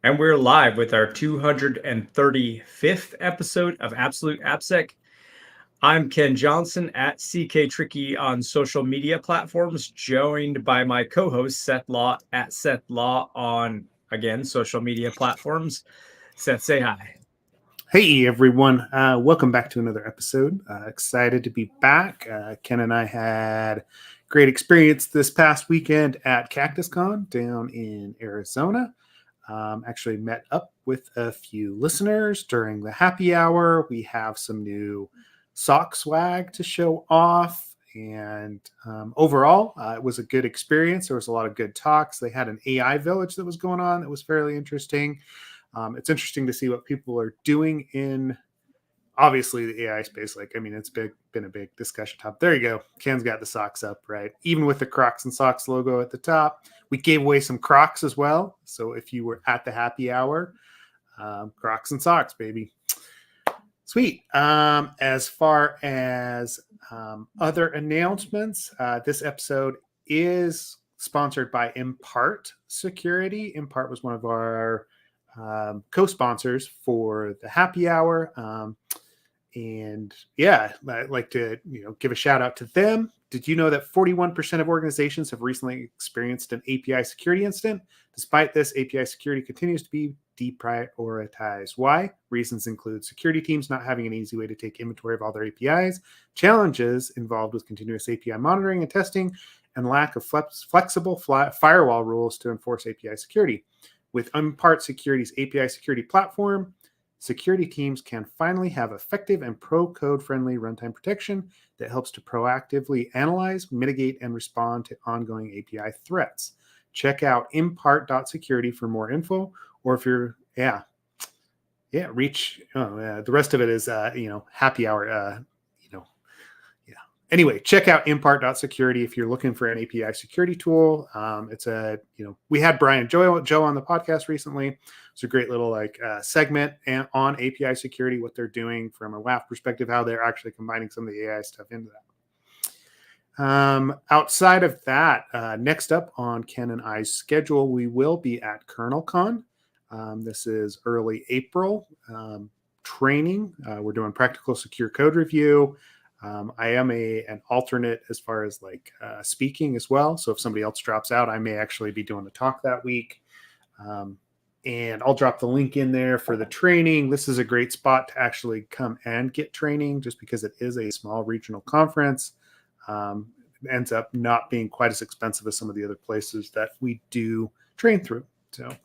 And we're live with our 235th episode of Absolute AppSec. I'm Ken Johnson at CK Tricky on social media platforms, joined by my co-host Seth Law at Seth Law on, again, social media platforms. Seth, say hi. Hey everyone, welcome back to another episode. Excited to be back. Ken and I had great experience this past weekend at CactusCon down in Arizona. Actually met up with a few listeners during the happy hour. We have some new sock swag to show off. And overall, it was a good experience. There was a lot of good talks. They had an AI village that was going on that was fairly interesting. It's interesting to see what people are doing in, obviously, the AI space. It's been a big discussion topic. There you go. Ken's got the socks up, right? Even with the Crocs and Socks logo at the top. We gave away some Crocs as well. So if you were at the happy hour, Crocs and socks, baby. Sweet. As far as other announcements, this episode is sponsored by Impart Security. Impart was one of our co-sponsors for the happy hour. And yeah, I'd like to give a shout out to them. Did you know that 41% of organizations have recently experienced an API security incident? Despite this, API security continues to be deprioritized. Why? Reasons include security teams not having an easy way to take inventory of all their APIs, challenges involved with continuous API monitoring and testing, and lack of flexible firewall rules to enforce API security. With Impart Security's API security platform, security teams can finally have effective and pro-code-friendly runtime protection that helps to proactively analyze, mitigate, and respond to ongoing API threats. Check out impart.security for more info, or if you're, reach, the rest of it is, happy hour, Anyway, check out impart.security if you're looking for an API security tool. We had Brian Joe on the podcast recently. It's a great little segment on API security, what they're doing from a WAF perspective, how they're actually combining some of the AI stuff into that. Outside of that, next up on Ken and I's schedule, we will be at KernelCon. This is early April training. We're doing practical secure code review. I am an alternate as far as speaking as well. So if somebody else drops out, I may actually be doing the talk that week. And I'll drop the link in there for the training. This is a great spot to actually come and get training just because it is a small regional conference. It ends up not being quite as expensive as some of the other places that we do train through. So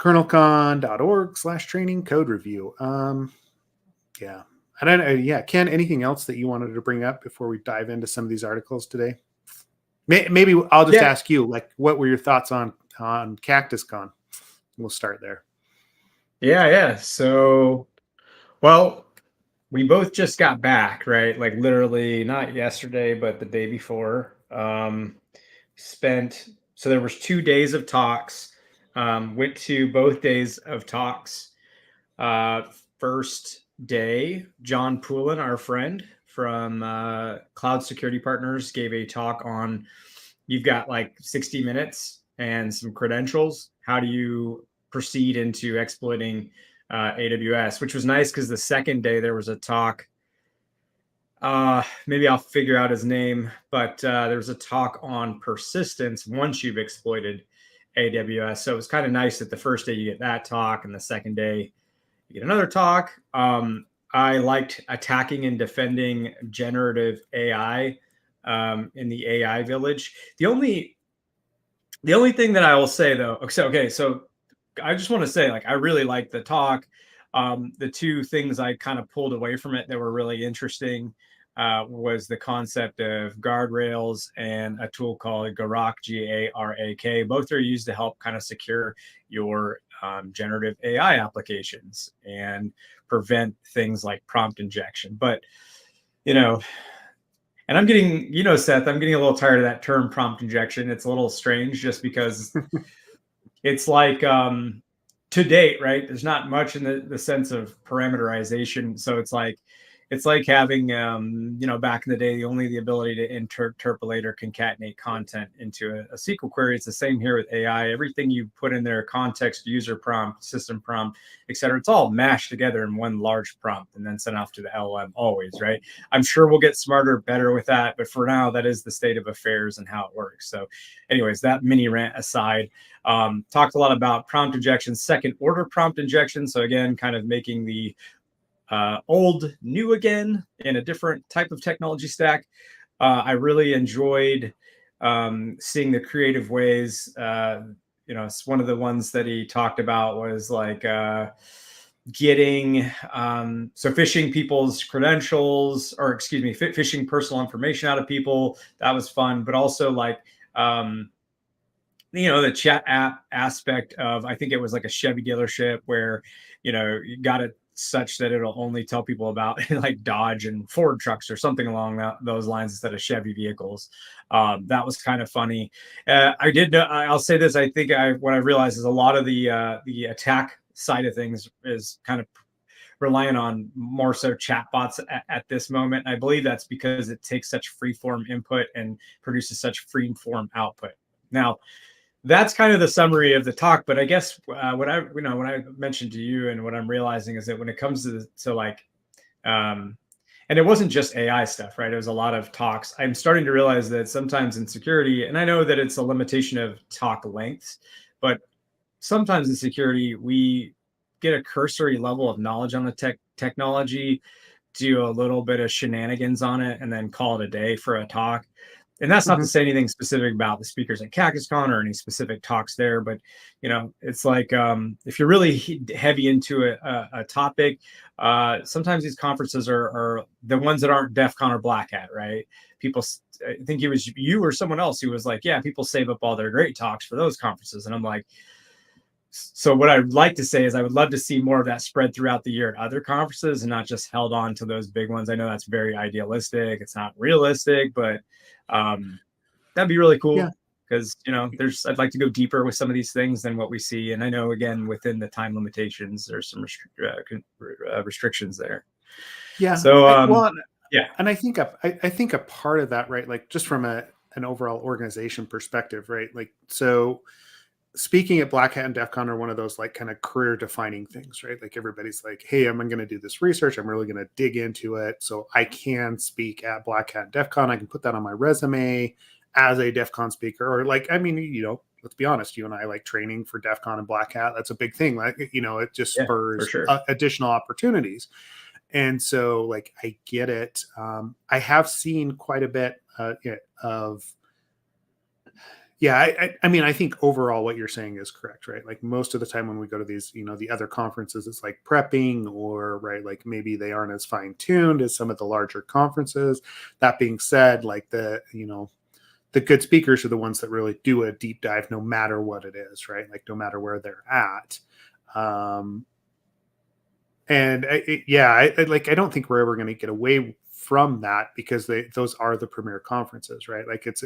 kernelcon.org/training code review. Yeah. I don't know. Yeah, Ken, anything else that you wanted to bring up before we dive into some of these articles today? Maybe I'll just ask you, what were your thoughts on CactusCon? We'll start there. Yeah. So, well, we both just got back, right? Like literally not yesterday, but the day before. So there was 2 days of talks. Went to both days of talks. First day, John Poulin, our friend from Cloud Security Partners, gave a talk on you've got 60 minutes and some credentials. How do you proceed into exploiting AWS, which was nice because the second day there was a talk. Maybe I'll figure out his name, but there was a talk on persistence once you've exploited AWS. So it was kind of nice that the first day you get that talk and the second day you get another talk. I liked attacking and defending generative AI in the AI village. The only thing that I will say though, so I just want to say, I really liked the talk. The two things I kind of pulled away from it that were really interesting was the concept of guardrails and a tool called Garak, G-A-R-A-K. Both are used to help kind of secure your generative AI applications and prevent things like prompt injection. But, and I'm getting, Seth, I'm getting a little tired of that term prompt injection. It's a little strange just because it's to date, right? There's not much in the sense of parameterization. So it's it's like having, back in the day, only the ability to interpolate or concatenate content into a SQL query. It's the same here with AI. Everything you put in there, context, user prompt, system prompt, et cetera, it's all mashed together in one large prompt and then sent off to the LLM always, right? I'm sure we'll get smarter, better with that. But for now, that is the state of affairs and how it works. So anyways, that mini rant aside, talked a lot about prompt injection, second order prompt injection. So again, kind of making the old new again in a different type of technology stack. I really enjoyed seeing the creative ways. It's one of the ones that he talked about was like getting so phishing people's credentials, or excuse me, phishing personal information out of people. That was fun, but also like the chat app aspect of, I think it was like a Chevy dealership where you got it such that it'll only tell people about like Dodge and Ford trucks or something along those lines instead of Chevy vehicles. That was kind of funny. I did know, I'll say this, I think what I realized is a lot of the attack side of things is kind of relying on more so chatbots at this moment. I believe that's because it takes such freeform input and produces such freeform output. Now, that's kind of the summary of the talk. But I guess when I mentioned to you, and what I'm realizing is that when it comes to like, and it wasn't just AI stuff, right? It was a lot of talks. I'm starting to realize that sometimes in security, and I know that it's a limitation of talk lengths, but sometimes in security, we get a cursory level of knowledge on the technology, do a little bit of shenanigans on it, and then call it a day for a talk. And that's not to say anything specific about the speakers at CactusCon or any specific talks there, but it's like if you're really heavy into a topic, sometimes these conferences are the ones that aren't DEF CON or Black Hat, right? People, I think it was you or someone else who was like, yeah, people save up all their great talks for those conferences. And I'm like, so what I'd like to say is I would love to see more of that spread throughout the year at other conferences and not just held on to those big ones. I know that's very idealistic. It's not realistic, but that'd be really cool because, I'd like to go deeper with some of these things than what we see. And I know, again, within the time limitations, there's some restrictions there. Yeah. So, yeah. And I think a part of that, right, like just from an overall organization perspective, right? Like, so speaking at Black Hat and DEF CON are one of those like kind of career defining things, right? Like everybody's like, hey, I'm going to do this research. I'm really going to dig into it. So I can speak at Black Hat and DEF CON. I can put that on my resume as a DEF CON speaker. Or like, I mean, let's be honest, you and I like training for DEF CON and Black Hat. That's a big thing. Like, it just spurs additional opportunities. And so like, I get it. I have seen quite a bit of, I mean, I think overall what you're saying is correct, right? Like most of the time when we go to these, the other conferences, it's like prepping or, right, like maybe they aren't as fine tuned as some of the larger conferences. That being said, like the good speakers are the ones that really do a deep dive no matter what it is, right? Like no matter where they're at. And I don't think we're ever going to get away from that because those are the premier conferences, right? Like it's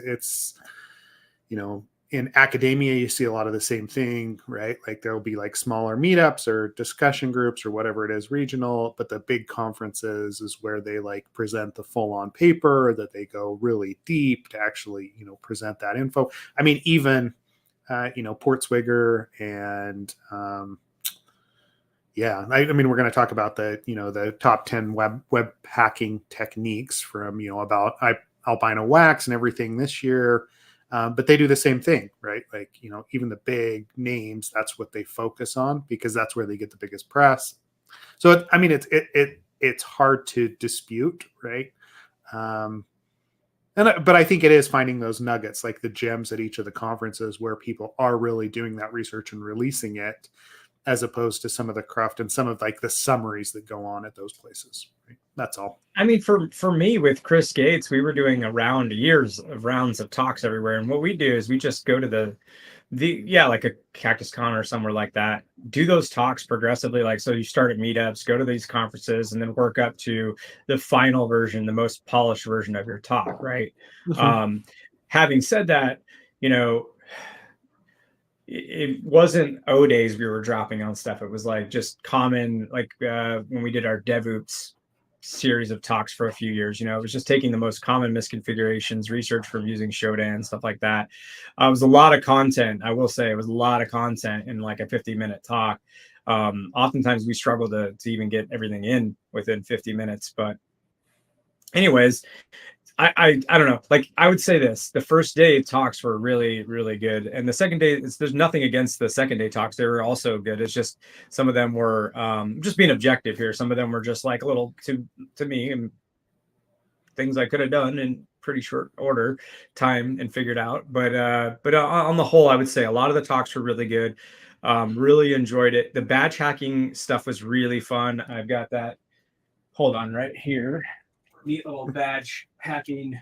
in academia, you see a lot of the same thing, right? Like there'll be like smaller meetups or discussion groups or whatever it is, regional, but the big conferences is where they like present the full on paper, that they go really deep to actually, present that info. I mean, even, Portswigger and, I mean, we're going to talk about the top 10 web hacking techniques from, about albino wax and everything this year. But they do the same thing, right? Like, even the big names, that's what they focus on because that's where they get the biggest press. So, I mean, it's hard to dispute, right? But I think it is finding those nuggets, like the gems at each of the conferences where people are really doing that research and releasing it, as opposed to some of the craft and some of like the summaries that go on at those places. Right? That's all. I mean, for me with Chris Gates, we were doing years of rounds of talks everywhere. And what we do is we just go to like a CactusCon or somewhere like that, do those talks progressively. Like, so you start at meetups, go to these conferences, and then work up to the final version, the most polished version of your talk. Right. Mm-hmm. Having said that, it wasn't O days we were dropping on stuff. It was like just common, like when we did our DevOps series of talks for a few years. It was just taking the most common misconfigurations, research from using Shodan, stuff like that. It was a lot of content. I will say it was a lot of content in like a 50-minute talk. Oftentimes we struggle to even get everything in within 50 minutes. But anyways, I don't know. Like, I would say this: the first day talks were really, really good, and the second day, there's nothing against the second day talks; they were also good. It's just some of them were just being objective here. Some of them were just like a little too to me, and things I could have done in pretty short order time and figured out. But on the whole, I would say a lot of the talks were really good. Really enjoyed it. The badge hacking stuff was really fun. I've got that. Hold on, right here. Neat little badge hacking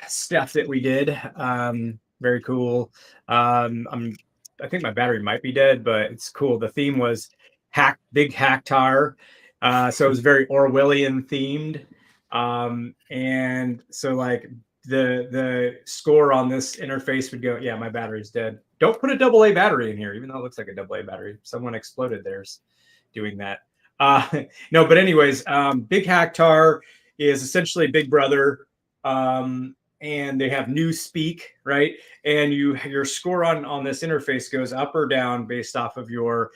stuff that we did. Very cool. I think my battery might be dead, but it's cool. The theme was big hack tar. So it was very Orwellian themed. And so like the score on this interface would go, yeah, my battery's dead. Don't put a AA battery in here, even though it looks like a AA battery. Someone exploded theirs doing that. No, but anyways, Big Hacktar is essentially Big Brother, and they have new speak, right? And your score on this interface goes up or down based off of your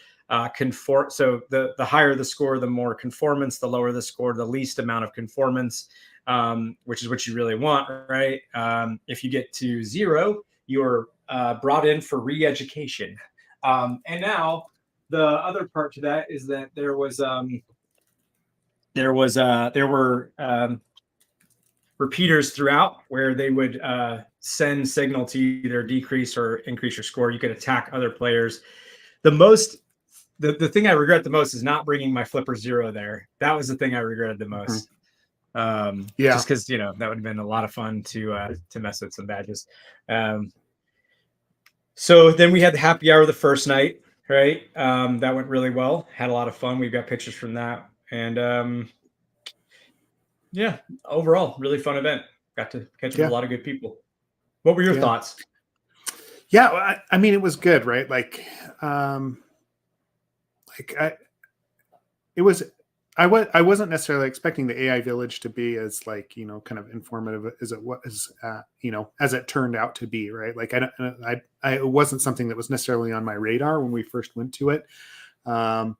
conform. So the higher the score, the more conformance. The lower the score, the least amount of conformance, which is what you really want, right? If you get to 0, you're brought in for re-education. And now the other part to that is that there were repeaters throughout where they would send signal to either decrease or increase your score. You could attack other players. The thing I regret the most is not bringing my flipper 0 there. That was the thing I regretted the most. Just because that would have been a lot of fun to mess with some badges. So then we had the happy hour the first night, right? That went really well. Had a lot of fun. We've got pictures from that, and yeah, overall, really fun event. Got to catch up with a lot of good people. What were your thoughts? Yeah, I mean, it was good, right? I wasn't necessarily expecting the AI village to be as kind of informative as it was, as it turned out to be, right? Like it wasn't something that was necessarily on my radar when we first went to it. And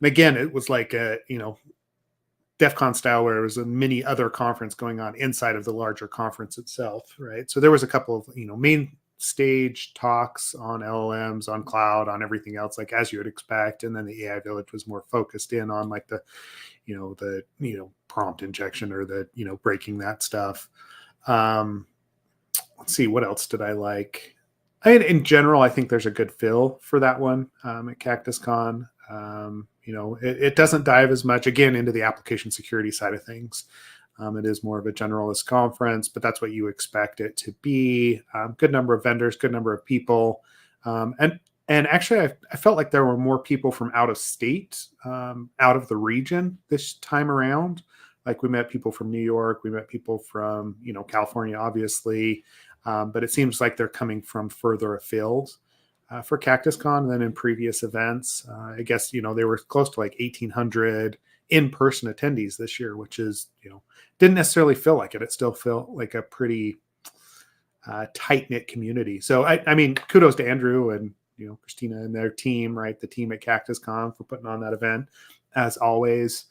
again, it was like DEF CON style, where there was a mini other conference going on inside of the larger conference itself, right? So there was a couple of main stage talks on LLMs, on cloud, on everything else, like as you would expect, and then the AI village was more focused in on like the prompt injection or the breaking that stuff. Let's see, what else did I like? In general, I think there's a good feel for that one at CactusCon. It doesn't dive as much again into the application security side of things. It is more of a generalist conference, but that's what you expect it to be. Good number of vendors, good number of people. And actually, I felt like there were more people from out of state, out of the region this time around. Like we met people from New York, we met people from, California, obviously. But it seems like they're coming from further afield for CactusCon than in previous events. I guess, they were close to like 1,800 in-person attendees this year, which is, didn't necessarily feel like it. It still felt like a pretty tight-knit community. So, I mean, kudos to Andrew and, Christina and their team, right? The team at CactusCon for putting on that event. As always,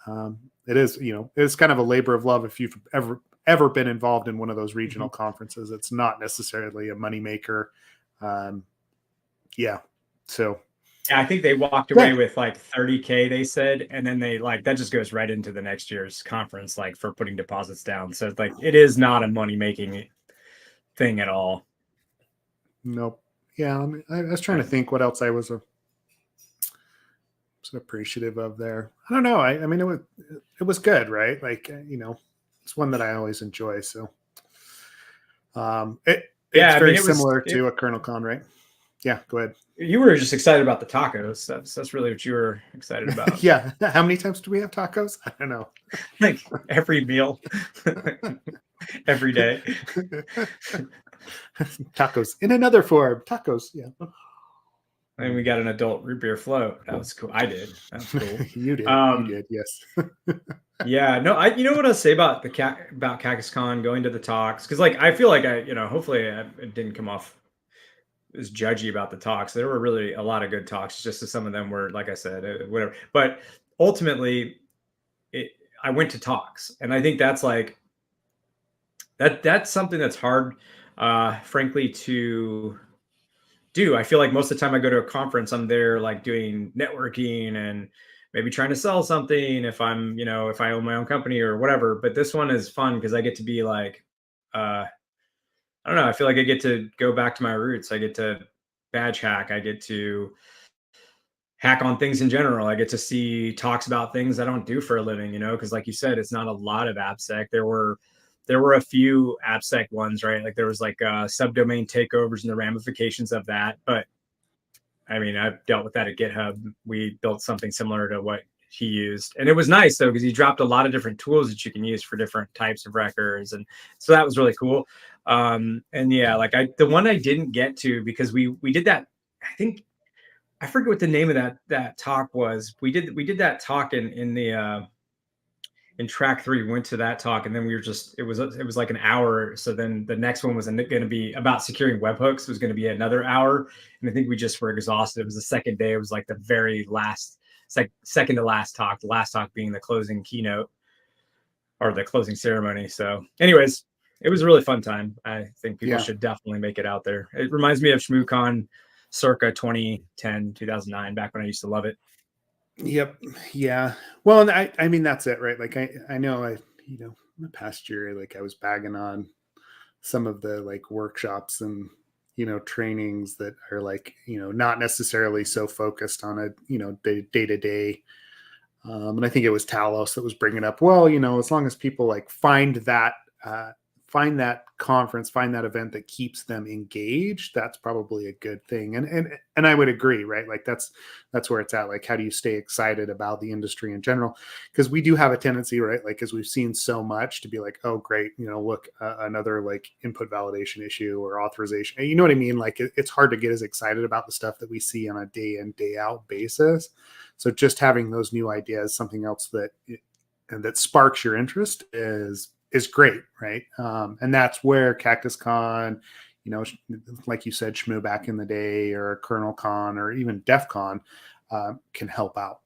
it is, it's kind of a labor of love if you've ever been involved in one of those regional conferences. It's not necessarily a moneymaker. So. Yeah, I think they walked away with like 30K, they said, and then they that just goes right into the next year's conference, like for putting deposits down. So it's like it is not a money making thing at all. Nope. Yeah, I was trying to think what else I was appreciative of there. I don't know. I mean, it was good, right? Like it's one that I always enjoy. So it's very similar to a Colonel Con, right? Yeah, go ahead. You were just excited about the tacos. That's really what you were excited about. Yeah. How many times do we have tacos? I don't know. Like every meal, every day. Tacos in another form. Tacos. Yeah. And we got an adult root beer float. That was cool. I did. That was cool. You did, yes. Yeah, no, you know what I'll say about about CactusCon going to the talks, because like I feel like hopefully it didn't come off as judgy about the talks. There were really a lot of good talks. Just as some of them were, like I said, whatever. But ultimately, I went to talks, and I think that's like that's something that's hard, frankly, to do. I feel like most of the time I go to a conference, I'm there like doing networking and maybe trying to sell something if I'm, if I own my own company or whatever. But this one is fun because I get to be like, I don't know. I feel like I get to go back to my roots. I get to badge hack. I get to hack on things in general. I get to see talks about things I don't do for a living, because like you said, it's not a lot of AppSec. There were a few AppSec ones, right? Like there was like subdomain takeovers and the ramifications of that. But I mean, I've dealt with that at GitHub. We built something similar to what he used. And it was nice though, because he dropped a lot of different tools that you can use for different types of records. And so that was really cool. And yeah, like the one I didn't get to because we did that, I think I forget what the name of that talk was. We did that talk in track 3. We went to that talk, and then it was like an hour. So then the next one was going to be about securing webhooks. It was going to be another hour, and I think we just were exhausted. It was the second day. It was like the very last, second to last talk. The last talk being the closing keynote or the closing ceremony. So, anyways, it was a really fun time. I think people should definitely make it out there. It reminds me of ShmooCon circa 2010, 2009, back when I used to love it. Yep. Yeah. Well, and I mean, that's it, right? Like I know in the past year, like I was bagging on some of the like workshops and, trainings that are like, not necessarily so focused on a, day to day. And I think it was Talos that was bringing up, well, as long as people like find that conference, find that event that keeps them engaged, that's probably a good thing. And I would agree, right? Like that's where it's at. Like, how do you stay excited about the industry in general? Because we do have a tendency, right? Like, as we've seen so much, to be like, oh, great, look, another like input validation issue or authorization. You know what I mean? Like, it's hard to get as excited about the stuff that we see on a day in, day out basis. So just having those new ideas, something else that sparks your interest is great, right? And that's where CactusCon, like you said, Shmoo back in the day, or KernelCon, or even DEF CON can help out.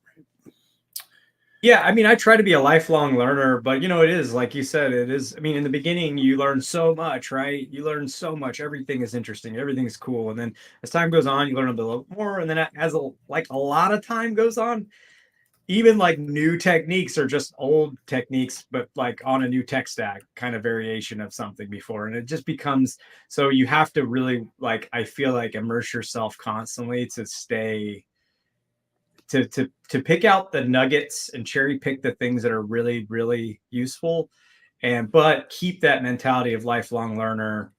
Yeah, I mean, I try to be a lifelong learner, but it is like you said, it is. I mean, in the beginning, you learn so much, right? You learn so much. Everything is interesting. Everything is cool, and then as time goes on, you learn a little more. And then as a lot of time goes on, even like new techniques are just old techniques, but like on a new tech stack, kind of variation of something before, and it just becomes so you have to really like I feel like immerse yourself constantly to stay to pick out the nuggets and cherry pick the things that are really, really useful. But keep that mentality of lifelong learner,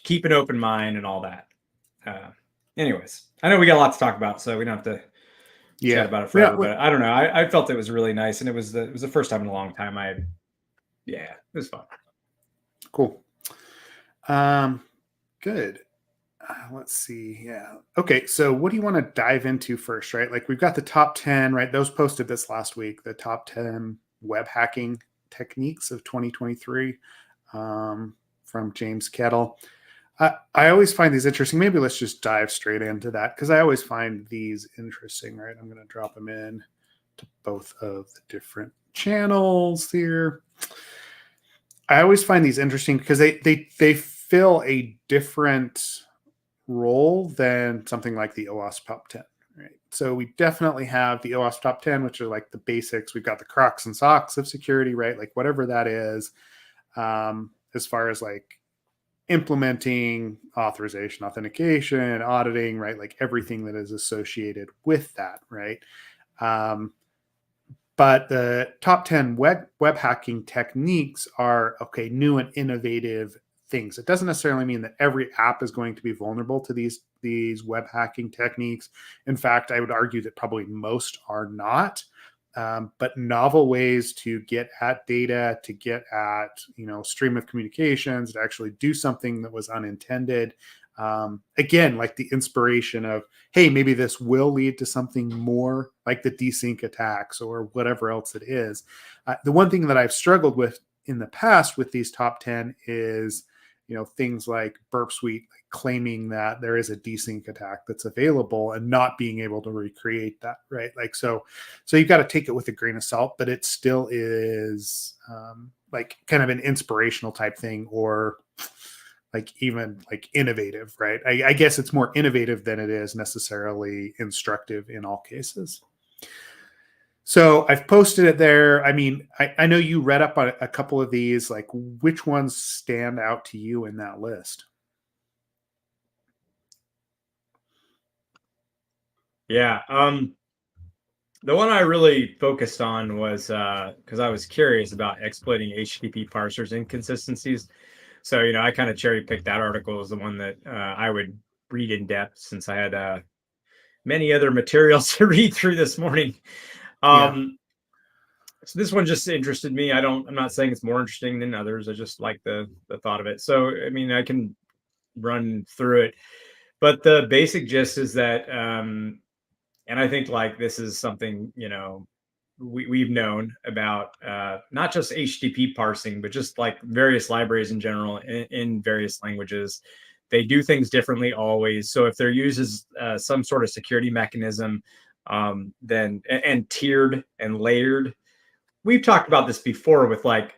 keep an open mind and all that. Anyways, I know we got a lot to talk about, so we don't have to chat about it forever, but I don't know. I felt it was really nice, and it was the first time in a long time it was fun. Cool. Good. Let's see. Yeah. Okay. So what do you want to dive into first, right? Like, we've got the top 10, right? Those posted this last week, the top 10 web hacking techniques of 2023 from James Kettle. I always find these interesting. Maybe let's just dive straight into that, because I always find these interesting, right? I'm going to drop them in to both of the different channels here. I always find these interesting because they fill a different role than something like the OWASP top 10, right? So we definitely have the OWASP top 10, which are like the basics. We've got the crocs and socks of security, right? Like whatever that is, as far as like implementing authorization, authentication, auditing, right? Like everything that is associated with that, right? But the top 10 web hacking techniques are, okay, new and innovative things. It doesn't necessarily mean that every app is going to be vulnerable to these web hacking techniques. In fact, I would argue that probably most are not. But novel ways to get at data, to get at stream of communications, to actually do something that was unintended, Again, like the inspiration of, hey, maybe this will lead to something more like the desync attacks or whatever else it is. The one thing that I've struggled with in the past with these top 10 is, things like Burp Suite claiming that there is a desync attack that's available and not being able to recreate that, right? Like, so you've got to take it with a grain of salt, but it still is like kind of an inspirational type thing, or like even like innovative, right? I guess it's more innovative than it is necessarily instructive in all cases. So I've posted it there. I mean, I know you read up on a couple of these. Like, which ones stand out to you in that list? Yeah. The one I really focused on was because I was curious about exploiting HTTP parsers inconsistencies. So, I kind of cherry picked that article as the one that I would read in depth, since I had many other materials to read through this morning. Yeah. So this one just interested me. I'm not saying it's more interesting than others. I just like the thought of it. So, I mean, I can run through it, but the basic gist is that, and I think like this is something, we've known about, not just HTTP parsing, but just like various libraries in general in various languages. They do things differently always. So if there uses some sort of security mechanism, then and tiered and layered, we've talked about this before with like,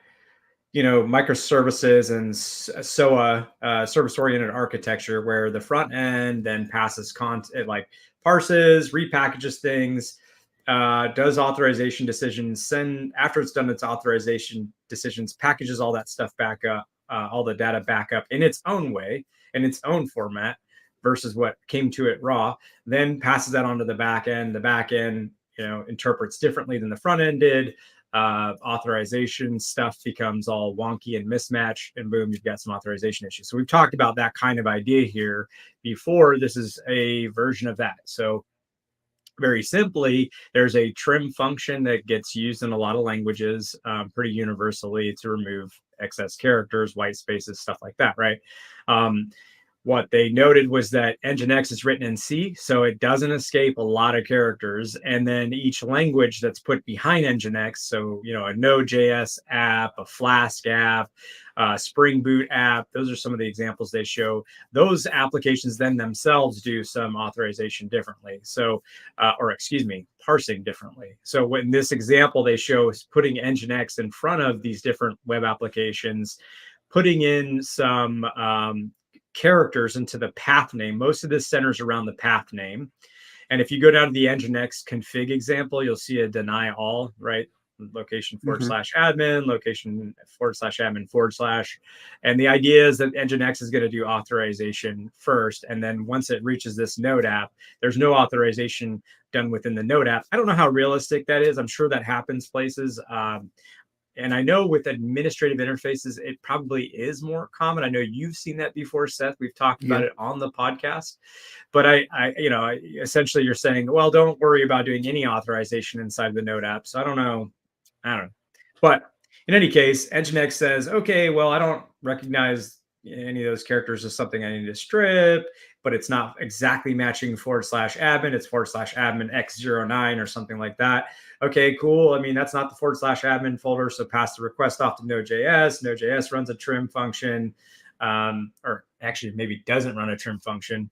microservices and SOA, service-oriented architecture, where the front end then passes content, like parses, repackages things, does authorization decisions, after it's done its authorization decisions, packages all that stuff back up, all the data back up in its own way, in its own format, versus what came to it raw, then passes that onto the back end. The back end, interprets differently than the front end did. Authorization stuff becomes all wonky and mismatched, and boom, you've got some authorization issues. So we've talked about that kind of idea here before. This is a version of that. So very simply, there's a trim function that gets used in a lot of languages pretty universally to remove excess characters, white spaces, stuff like that, right? What they noted was that Nginx is written in C, so it doesn't escape a lot of characters. And then each language that's put behind Nginx, so, a Node.js app, a Flask app, Spring Boot app, those are some of the examples they show. Those applications then themselves do some authorization differently. So, parsing differently. So in this example, they show putting Nginx in front of these different web applications, putting in some characters into the path name. Most of this centers around the path name. And if you go down to the Nginx config example, you'll see a deny all, right? Location /admin, location /admin /. And the idea is that Nginx is going to do authorization first. And then once it reaches this node app, there's no authorization done within the node app. I don't know how realistic that is. I'm sure that happens places. And I know with administrative interfaces, it probably is more common. I know you've seen that before, Seth. We've talked about it on the podcast. But essentially you're saying, well, don't worry about doing any authorization inside the Node app. So I don't know. But in any case, Nginx says, okay, well, I don't recognize any of those characters as something I need to strip, but it's not exactly matching /admin. It's /admin x09 or something like that. Okay, cool. I mean, that's not the /admin folder. So pass the request off to Node.js. Node.js runs a trim function, or actually maybe doesn't run a trim function.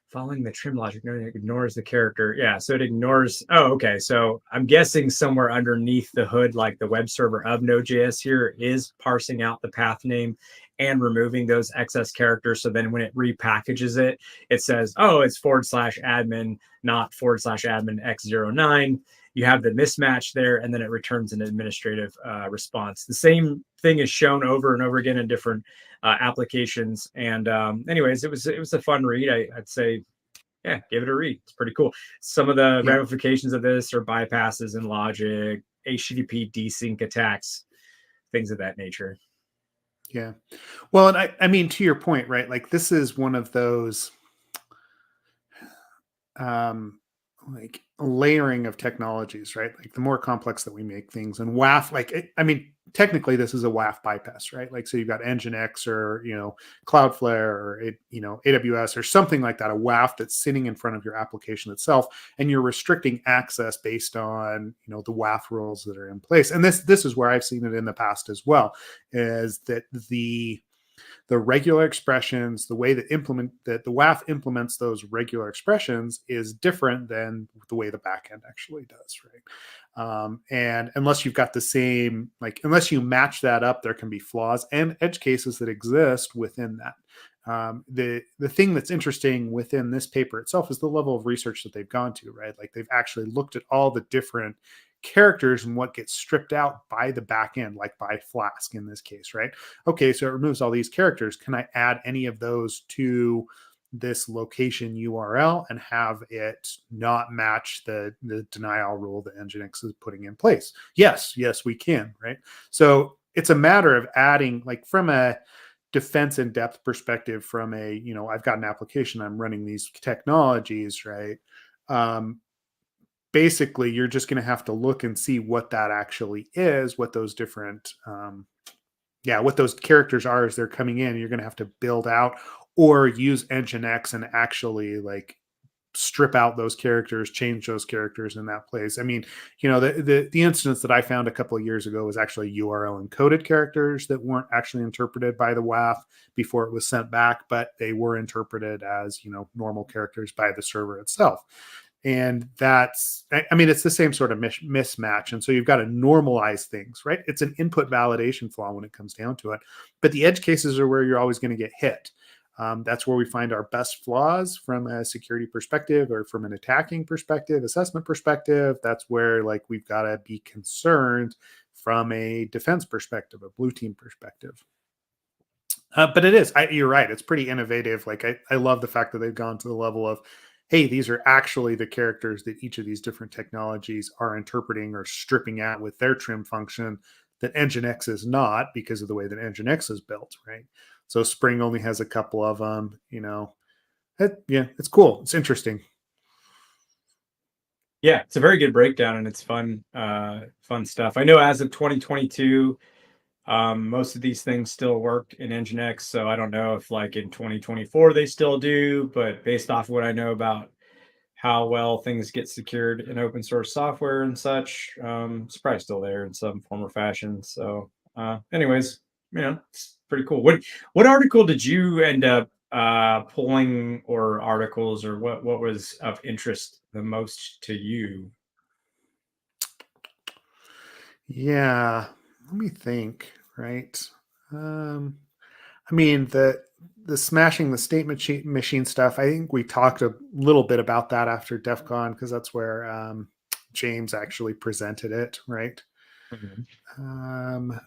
Following the trim logic, no, it ignores the character. Yeah, so it ignores. Oh, okay. So I'm guessing somewhere underneath the hood, like the web server of Node.js here, is parsing out the path name and removing those excess characters. So then when it repackages it, it says, oh, it's /admin, not /admin x09. You have the mismatch there, and then it returns an administrative response. The same thing is shown over and over again in different applications. And anyways, it was a fun read. I'd say, yeah, give it a read. It's pretty cool. Some of the ramifications of this are bypasses in logic, HTTP desync attacks, things of that nature. Yeah. Well, and I mean, to your point, right? Like this is one of those, like layering of technologies, right? Like the more complex that we make things, and WAF, I mean, technically this is a WAF bypass, right? Like, so you've got Nginx or, Cloudflare or, AWS or something like that, a WAF that's sitting in front of your application itself, and you're restricting access based on, the WAF rules that are in place. And this is where I've seen it in the past as well, is that the regular expressions, the way that the WAF implements those regular expressions is different than the way the backend actually does, right? And unless you've got the same, unless you match that up, there can be flaws and edge cases that exist within that. The thing that's interesting within this paper itself is the level of research that they've gone to, right? Like they've actually looked at all the different characters and what gets stripped out by the back end, like by Flask in this case, right? Okay, so it removes all these characters. Can I add any of those to this location URL and have it not match the denial rule that Nginx is putting in place? Yes, we can, right? So it's a matter of adding, like from a defense in depth perspective, from a, I've got an application, I'm running these technologies, right? Basically, you're just going to have to look and see what that actually is, what those different, what those characters are as they're coming in. You're going to have to build out or use Nginx and actually strip out those characters, change those characters in that place. I mean, the instance that I found a couple of years ago was actually URL encoded characters that weren't actually interpreted by the WAF before it was sent back, but they were interpreted as, normal characters by the server itself. And it's the same sort of mismatch. And so you've got to normalize things, right? It's an input validation flaw when it comes down to it. But the edge cases are where you're always going to get hit. That's where we find our best flaws from a security perspective or from an attacking perspective, assessment perspective. That's where we've got to be concerned from a defense perspective, a blue team perspective. But it is, you're right. It's pretty innovative. I love the fact that they've gone to the level of, hey, these are actually the characters that each of these different technologies are interpreting or stripping out with their trim function that Nginx is not, because of the way that Nginx is built, right? So Spring only has a couple of them, it's cool. It's interesting. Yeah, it's a very good breakdown, and it's fun stuff. I know as of 2022, most of these things still work in Nginx, so I don't know if in 2024 they still do, but based off what I know about how well things get secured in open source software and such, it's probably still there in some form or fashion. So anyways, it's pretty cool. What article did you end up pulling, or articles, or what was of interest the most to you? Yeah, let me think, right? The smashing the state machine stuff, I think we talked a little bit about that after DEF CON, because that's where James actually presented it, right? Mhm.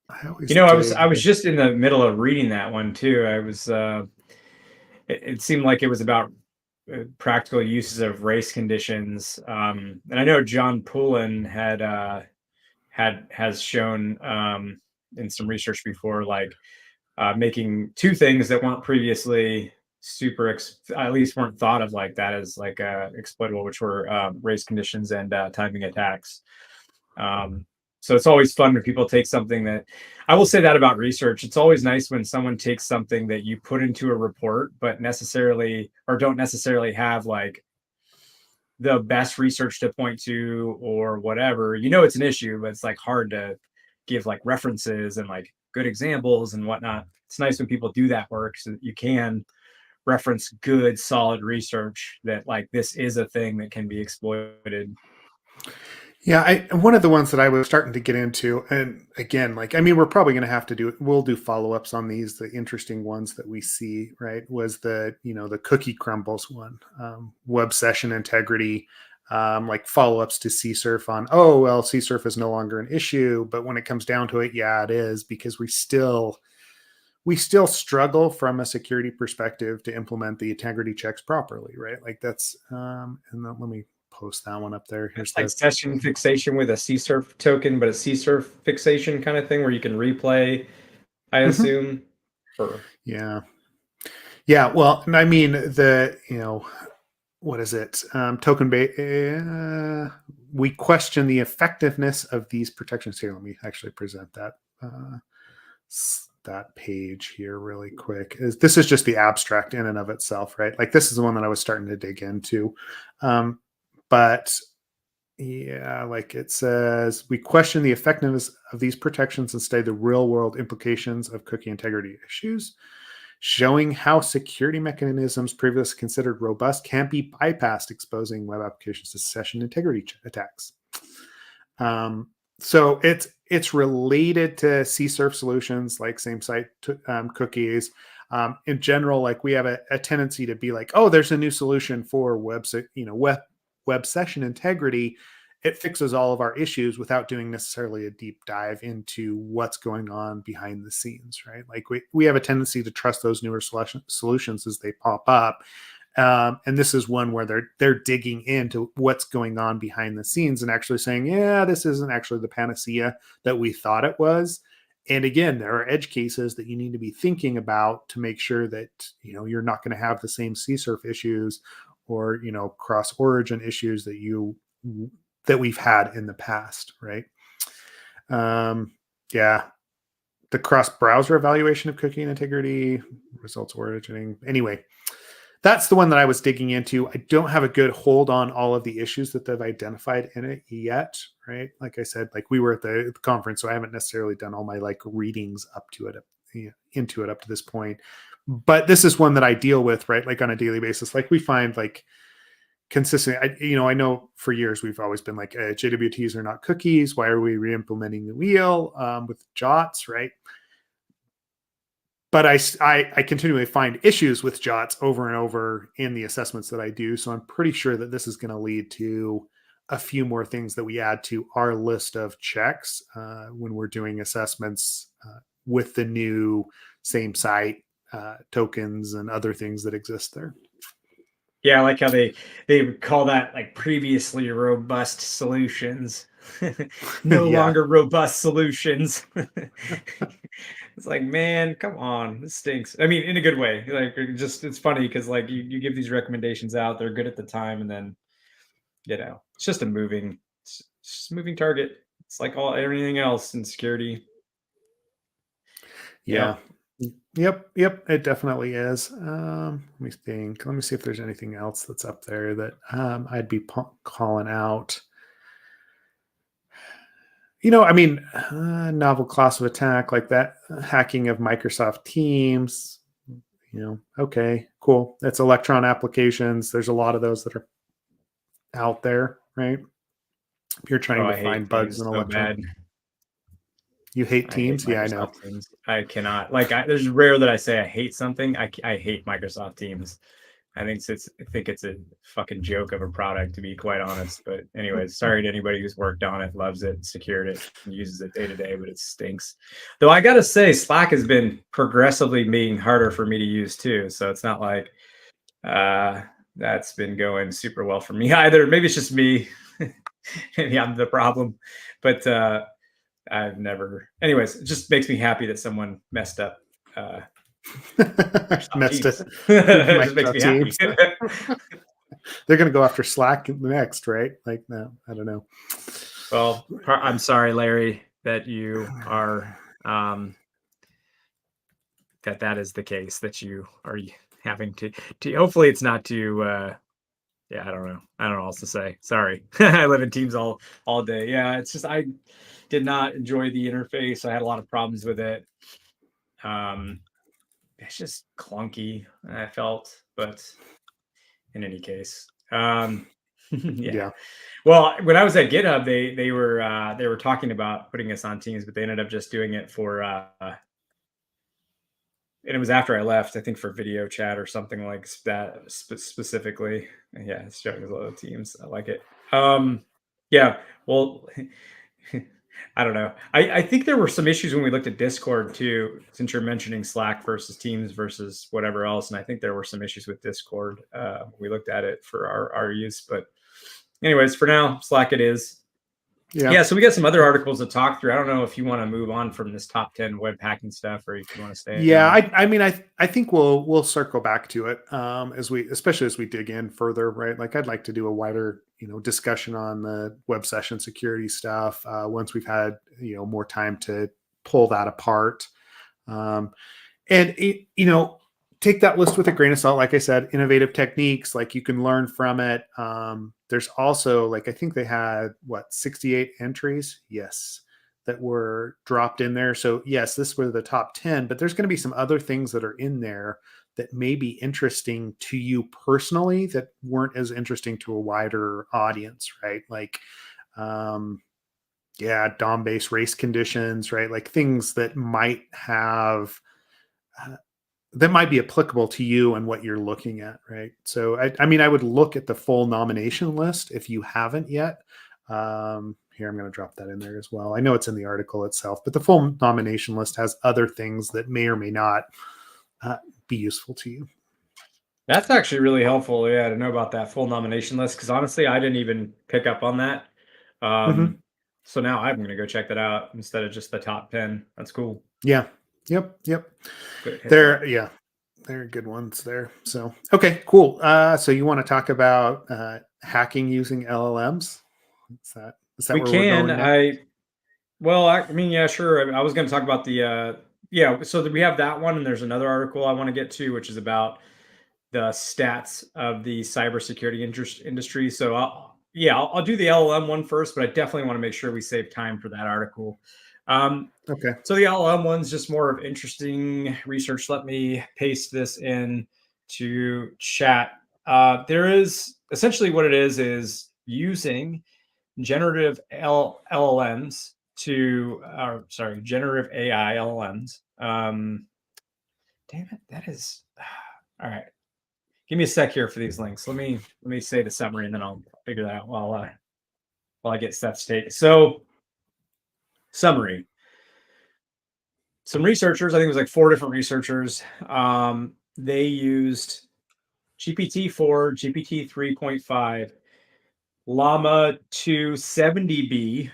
I always I was just in the middle of reading that one too. I was it seemed like it was about practical uses of race conditions, and I know John Poulin has shown in some research before, making two things that weren't previously at least weren't thought of like that as exploitable, which were race conditions and timing attacks. So it's always fun when people take something that, I will say that about research. It's always nice when someone takes something that you put into a report, but don't necessarily have the best research to point to or whatever. It's an issue, but it's hard to give references and good examples and whatnot. It's nice when people do that work so that you can reference good, solid research that this is a thing that can be exploited. Yeah, one of the ones that I was starting to get into, and again, we're probably going to have to we'll do follow-ups on these, the interesting ones that we see, right, was the cookie crumbles one, web session integrity, follow-ups to CSRF on, oh, well, CSRF is no longer an issue, but when it comes down to it, yeah, it is, because we still struggle from a security perspective to implement the integrity checks properly, right? That's, and then let me post that one up there. Here's session fixation with a CSRF token, but a CSRF fixation kind of thing where you can replay, I assume. Yeah. Well, what is it? Token we question the effectiveness of these protections. Here, let me actually present that that page here really quick. This is just the abstract in and of itself, right? Like this is the one that I was starting to dig into. But yeah, like it says, we question the effectiveness of these protections and study the real world implications of cookie integrity issues, showing how security mechanisms previously considered robust can be bypassed, exposing web applications to session integrity attacks. So it's related to CSRF solutions like same site cookies. In general, like we have a tendency to be like, oh, there's a new solution for web session integrity. It fixes all of our issues without doing necessarily a deep dive into what's going on behind the scenes, right? Like we have a tendency to trust those newer solutions as they pop up. And this is one where they're digging into what's going on behind the scenes and actually saying, yeah, this isn't actually the panacea that we thought it was. And again, there are edge cases that you need to be thinking about to make sure that, you're not going to have the same CSRF issues or, cross origin issues that we've had in the past, right? Yeah. The cross browser evaluation of cookie integrity, results originating. Anyway, that's the one that I was digging into. I don't have a good hold on all of the issues that they've identified in it yet, right? Like I said, like we were at the conference, so I haven't necessarily done all my like readings up to it, into it up to this point. But this is one that I deal with, right? Like on a daily basis. Like we find like consistent. I know for years we've always been like JWTs are not cookies. Why are we re-implementing the wheel with JOTs, right? But I continually find issues with JOTs over and over in the assessments that I do. So I'm pretty sure that this is going to lead to a few more things that we add to our list of checks when we're doing assessments with the new same site tokens and other things that exist there. Yeah, I like how they call that like previously robust solutions. No Yeah. longer robust solutions. It's like, man, come on, this stinks. I mean, in a good way. Like, it's funny because like you give these recommendations out, they're good at the time, and then it's just it's just a moving target. It's like everything else in security. Yeah. Yep. It definitely is. Let me think. Let me see if there's anything else that's up there that I'd be calling out. Novel class of attack like that, hacking of Microsoft Teams. Okay, cool. That's Electron applications. There's a lot of those that are out there, right? If you're trying to I hate find bugs Teams in so Electron. bad. You hate I hate Teams? Yeah, I know. Microsoft Teams. I cannot. Like, there's rare that I say I hate something. I hate Microsoft Teams. I think it's a fucking joke of a product, to be quite honest. But anyways, sorry to anybody who's worked on it, loves it, secured it, and uses it day to day, but it stinks. Though I gotta say, Slack has been progressively being harder for me to use too. So it's not like that's been going super well for me either. Maybe it's just me. Maybe I'm the problem. But I've never. Anyways, it just makes me happy that someone messed up. Messed Teams. it. It just makes me happy. They're going to go after Slack next, right? Like, no, I don't know. Well, I'm sorry, Larry, that you are that is the case, that you are having to hopefully it's not too yeah, I don't know what else to say. Sorry. I live in Teams all day. Yeah, it's just I did not enjoy the interface. I had a lot of problems with it. It's just clunky, I felt, but in any case, yeah. Well, when I was at GitHub, they were talking about putting us on Teams, but they ended up just doing it for and it was after I left, I think, for video chat or something like that specifically. Yeah, it's showing a lot of Teams. I like it. Yeah. Well, I don't know. I think there were some issues when we looked at Discord too, since you're mentioning Slack versus Teams versus whatever else. And I think there were some issues with Discord. We looked at it for our use. But anyways, for now, Slack it is. Yeah, so we got some other articles to talk through. I don't know if you want to move on from this top 10 web hacking stuff, or if you want to stay Yeah, on. I mean, I think we'll circle back to it especially as we dig in further, right? Like, I'd like to do a wider, discussion on the web session security stuff once we've had more time to pull that apart. Um, and take that list with a grain of salt. Like I said, innovative techniques, like you can learn from it. There's also, like, I think they had 68 entries. Yes, that were dropped in there. So yes, this were the top 10, but there's going to be some other things that are in there that may be interesting to you personally that weren't as interesting to a wider audience, right? Like, DOM-based race conditions, right? Like things that might have that might be applicable to you and what you're looking at, right? So, I mean, I would look at the full nomination list if you haven't yet. Here, I'm going to drop that in there as well. I know it's in the article itself, but the full nomination list has other things that may or may not be useful to you. That's actually really helpful, yeah, to know about that full nomination list, because honestly, I didn't even pick up on that. Mm-hmm. So now I'm going to go check that out instead of just the top 10. That's cool. Yeah. Yep. Good hit There, that. yeah, there are good ones there. So, okay, cool. So you want to talk about hacking using LLMs? Is that We where we're can. going now? Well, I mean, yeah, sure. I was going to talk about the, yeah, so we have that one, and there's another article I want to get to, which is about the stats of the cybersecurity industry. So I'll do the LLM one first, but I definitely want to make sure we save time for that article. Okay. So the LLM one's just more of interesting research. Let me paste this in to chat. There is essentially what it is using generative LLMs generative AI LLMs. Damn it, that is all right. Give me a sec here for these links. Let me say the summary, and then I'll figure that out while I get Seth's take. So, summary. Some researchers, I think it was like 4 different researchers, they used GPT-4, GPT 3.5, Llama 2 70B,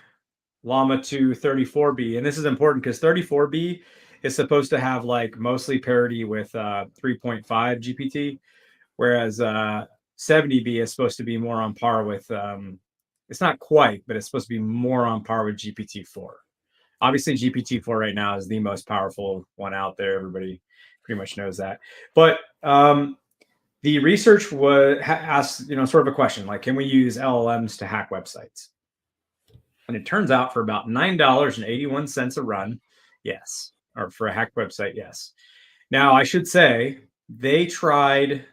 Llama 2 34B, and this is important because 34B is supposed to have like mostly parity with 3.5 GPT, whereas 70B is supposed to be more on par with. It's not quite, but it's supposed to be more on par with GPT-4. Obviously, GPT-4 right now is the most powerful one out there. Everybody pretty much knows that. But the research was asked, sort of a question like, can we use LLMs to hack websites? And it turns out for about $9.81 a run, yes, or for a hacked website, yes. Now I should say they tried.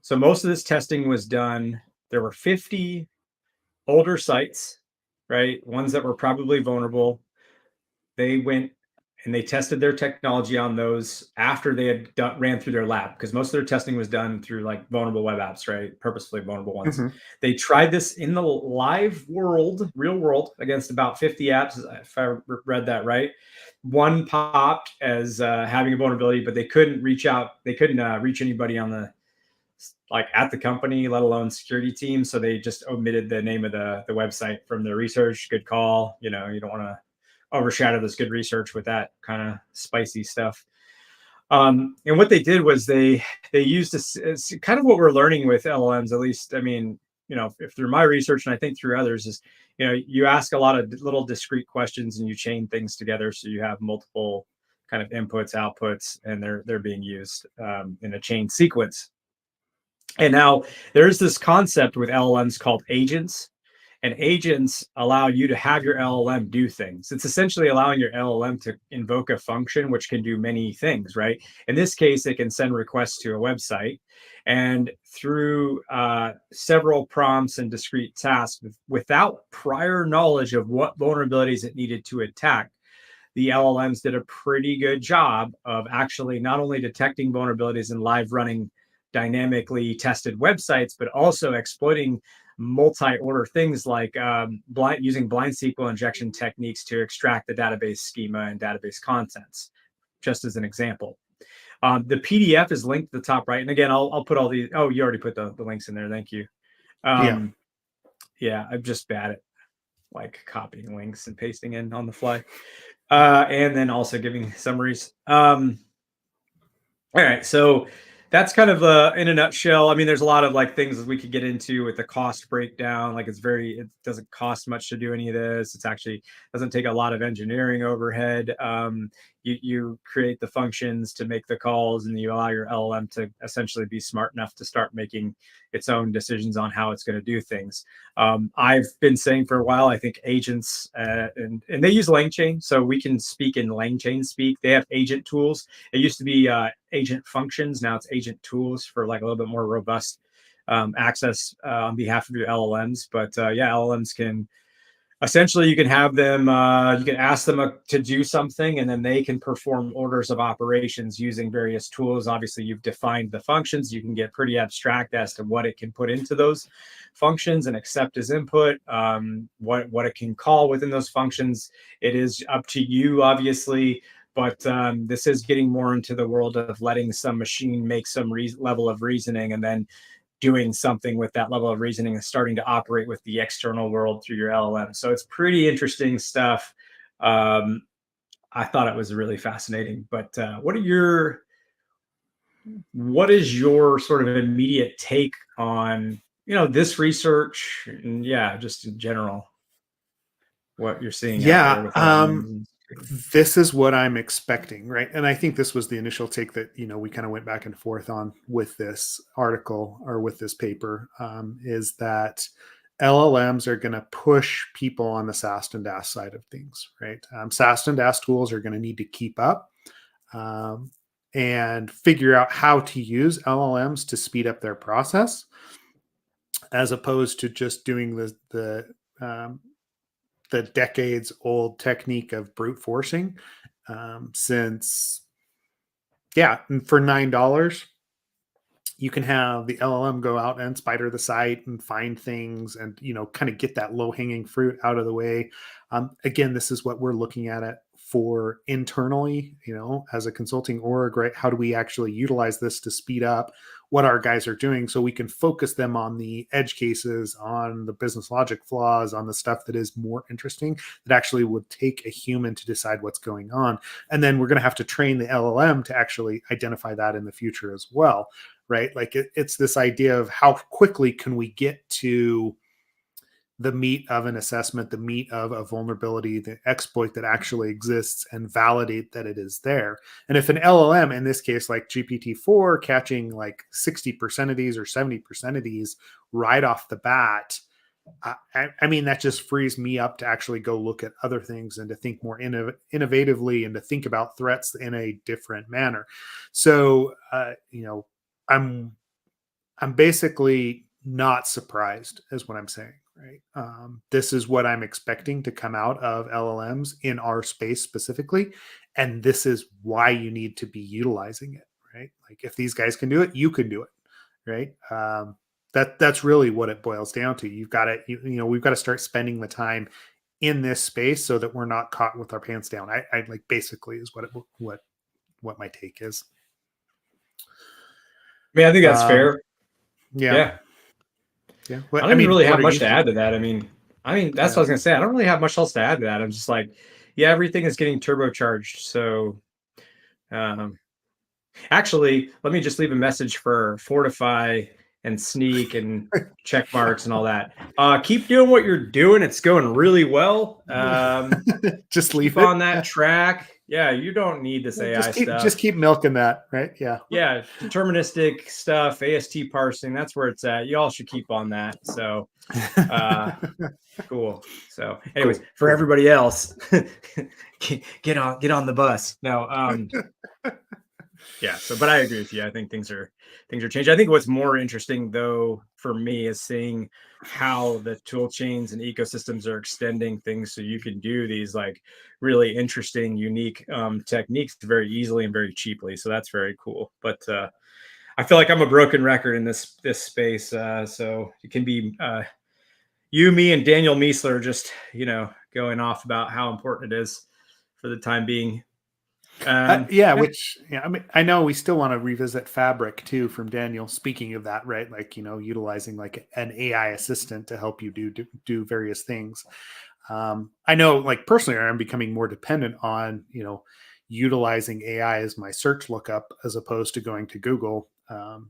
So most of this testing was done. There were 50 older sites, right? Ones that were probably vulnerable. They went and they tested their technology on those after they had ran through their lab, because most of their testing was done through like vulnerable web apps, right? Purposefully vulnerable ones. Mm-hmm. They tried this in the live world, real world, against about 50 apps, if I read that right. One popped as having a vulnerability, but they couldn't reach out. They couldn't reach anybody on the at the company, let alone security team. So they just omitted the name of the website from their research. Good call. You don't want to overshadow this good research with that kind of spicy stuff. And what they did was they used this. It's kind of what we're learning with LLMs, at least. I mean, if through my research, and I think through others, is you ask a lot of little discrete questions and you chain things together, so you have multiple kind of inputs, outputs, and they're being used in a chain sequence. And now there's this concept with LLMs called agents, and agents allow you to have your LLM do things. It's essentially allowing your LLM to invoke a function which can do many things, right? In this case, it can send requests to a website, and through several prompts and discrete tasks, without prior knowledge of what vulnerabilities it needed to attack, the LLMs did a pretty good job of actually not only detecting vulnerabilities in live running dynamically tested websites, but also exploiting multi-order things like using blind SQL injection techniques to extract the database schema and database contents, just as an example. The PDF is linked at the top right. And again, I'll put all these. Oh, you already put the links in there. Thank you. Yeah. Yeah, I'm just bad like copying links and pasting in on the fly, and then also giving summaries. All right, so that's kind of in a nutshell. I mean, there's a lot of like things that we could get into with the cost breakdown. Like it doesn't cost much to do any of this. It's actually doesn't take a lot of engineering overhead. You create the functions to make the calls, and you allow your LLM to essentially be smart enough to start making its own decisions on how it's going to do things. I've been saying for a while, I think agents and they use LangChain, so we can speak in LangChain speak. They have agent tools. It used to be agent functions. Now it's agent tools for like a little bit more robust access on behalf of your LLMs. But yeah, LLMs can essentially, you can have them, you can ask them to do something, and then they can perform orders of operations using various tools. Obviously, you've defined the functions. You can get pretty abstract as to what it can put into those functions and accept as input, what it can call within those functions. It is up to you, obviously. But this is getting more into the world of letting some machine make some level of reasoning, and then doing something with that level of reasoning and starting to operate with the external world through your LLM. So it's pretty interesting stuff. I thought it was really fascinating. But what is your sort of immediate take on this research, and yeah, just in general, what you're seeing out there Yeah. with LLMs? This is what I'm expecting, right? And I think this was the initial take that we kind of went back and forth on with this article or with this paper, is that LLMs are going to push people on the SAST and DAST side of things, right? SAST and DAST tools are going to need to keep up and figure out how to use LLMs to speed up their process, as opposed to just doing the decades old technique of brute forcing. Since, yeah, for $9, you can have the LLM go out and spider the site and find things and, kind of get that low hanging fruit out of the way. Again, this is what we're looking at it for internally, as a consulting org, right? How do we actually utilize this to speed up what our guys are doing so we can focus them on the edge cases, on the business logic flaws, on the stuff that is more interesting, that actually would take a human to decide what's going on. And then we're going to have to train the LLM to actually identify that in the future as well, right? Like it's this idea of how quickly can we get to the meat of an assessment, the meat of a vulnerability, the exploit that actually exists, and validate that it is there. And if an LLM, in this case, like GPT-4, catching like 60% of these or 70% of these right off the bat, I mean, that just frees me up to actually go look at other things and to think more innovatively and to think about threats in a different manner. So, I'm basically not surprised, is what I'm saying. Right. This is what I'm expecting to come out of LLMs in our space specifically. And this is why you need to be utilizing it. Right. Like if these guys can do it, you can do it. Right. That's really what it boils down to. You've got to, we've got to start spending the time in this space so that we're not caught with our pants down. I like basically is what my take is. I mean, I think that's fair. Yeah. Yeah. Yeah. I don't even really have much to add to that. I mean, that's what I was gonna say. I don't really have much else to add to that. I'm just like, yeah, everything is getting turbocharged. So, actually, let me just leave a message for Fortify and Sneak and check marks and all that. Keep doing what you're doing. It's going really well. Just leave keep on that track. Yeah, you don't need this AI stuff. Just keep milking that, right? Yeah. Yeah, deterministic stuff, AST parsing, that's where it's at. You all should keep on that. So, cool. So, anyways, for everybody else, get on the bus. No, yeah. So, but I agree with you. I think things are changing. I think what's more interesting, though, for me, is seeing how the tool chains and ecosystems are extending things so you can do these like really interesting, unique techniques very easily and very cheaply. So that's very cool. But I feel like I'm a broken record in this space. So it can be you, me, and Daniel Miesler just going off about how important it is for the time being. I mean, I know we still want to revisit Fabric too from Daniel. Speaking of that, right? Like, utilizing like an AI assistant to help you do various things. I know, like personally, I'm becoming more dependent on utilizing AI as my search lookup as opposed to going to Google,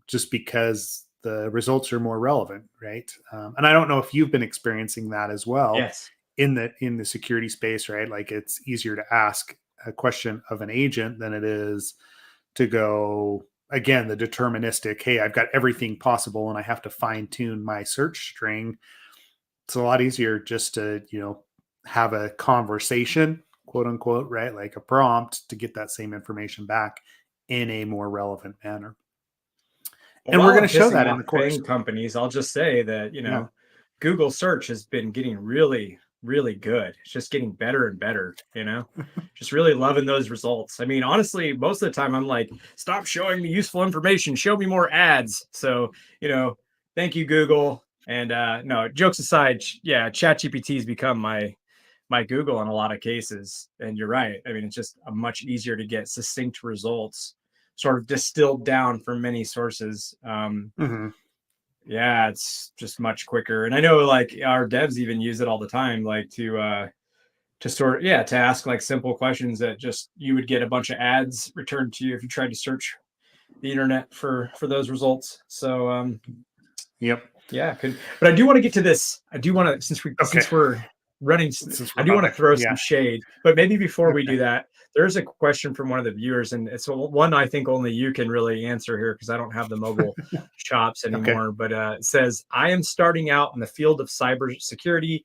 just because the results are more relevant, right? And I don't know if you've been experiencing that as well Yes. in the security space, right? Like it's easier to ask a question of an agent than it is to go again the deterministic. Hey, I've got everything possible, and I have to fine tune my search string. It's a lot easier just to have a conversation, quote unquote, right? Like a prompt to get that same information back in a more relevant manner. Well, And we're while going to I'm show pissing that in off the course. FANG companies, I'll just say that, Yeah. Google search has been getting really, really good. It's just getting better and better, just really loving those results. I mean, honestly, most of the time I'm like, stop showing me useful information, show me more ads. So, thank you, Google. And no, jokes aside, yeah, ChatGPT has become my Google in a lot of cases. And you're right. I mean, it's just much easier to get succinct results, sort of distilled down from many sources. Hmm. Yeah, it's just much quicker. And I know like our devs even use it all the time, like to sort of, yeah, to ask like simple questions that just you would get a bunch of ads returned to you if you tried to search the internet for those results. So Yep. yeah, but I do want to get to this. I do want to, Okay. since we're running, Since I we're do on want to the, throw some yeah. shade. But maybe before we Okay. do that, there's a question from one of the viewers, and it's one I think only you can really answer here because I don't have the mobile chops Okay. anymore. But it says, I am starting out in the field of cybersecurity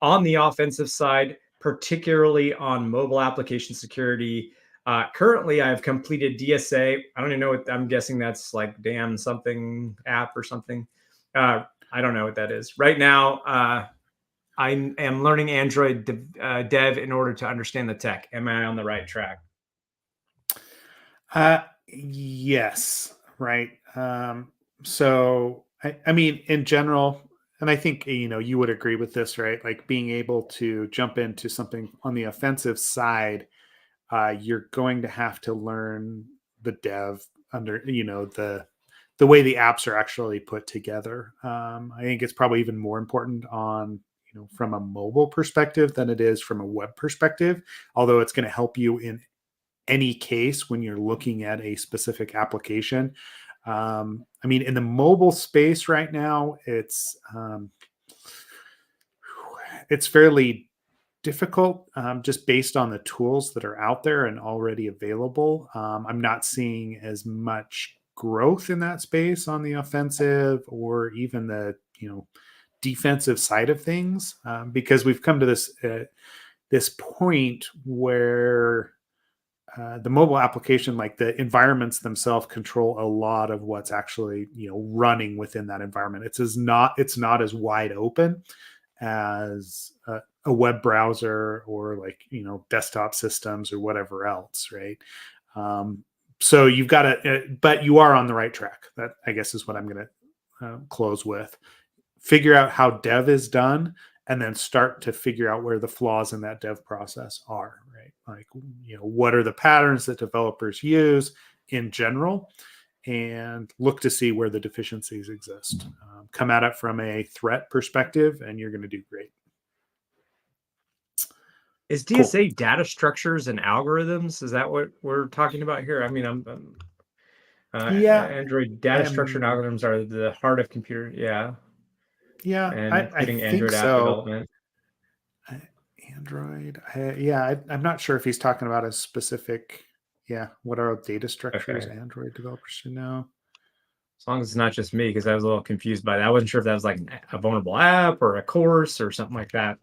on the offensive side, particularly on mobile application security. Currently, I've completed DSA. I don't even know what, I'm guessing that's like damn something app or something. I don't know what that is. Right now, I am learning Android dev in order to understand the tech. Am I on the right track? Yes. Right. So I mean, in general, and I think you would agree with this, right? Like being able to jump into something on the offensive side, you're going to have to learn the dev under the way the apps are actually put together. I think it's probably even more important on from a mobile perspective than it is from a web perspective. Although it's going to help you in any case when you're looking at a specific application. I mean, in the mobile space right now, it's fairly difficult, just based on the tools that are out there and already available. I'm not seeing as much growth in that space on the offensive or even the defensive side of things, because we've come to this point where the mobile application, like the environments themselves, control a lot of what's actually running within that environment. It's not as wide open as a web browser or like desktop systems or whatever else, right? So you've got to, but you are on the right track. That I guess is what I'm going to close with. Figure out how dev is done, and then start to figure out where the flaws in that dev process are, right? Like what are the patterns that developers use in general, and look to see where the deficiencies exist. Come at it from a threat perspective, and you're going to do great. Is Cool. DSA data structures and algorithms? Is that what we're talking about here? I mean, Yeah. Android data structure and algorithms are the heart of computer. Yeah. Yeah, And I including think Android app so. development. Android. Yeah, I'm not sure if he's talking about a specific. Yeah, what are data structures Okay. Android developers should know? As long as it's not just me, because I was a little confused by that. I wasn't sure if that was like a vulnerable app or a course or something like that.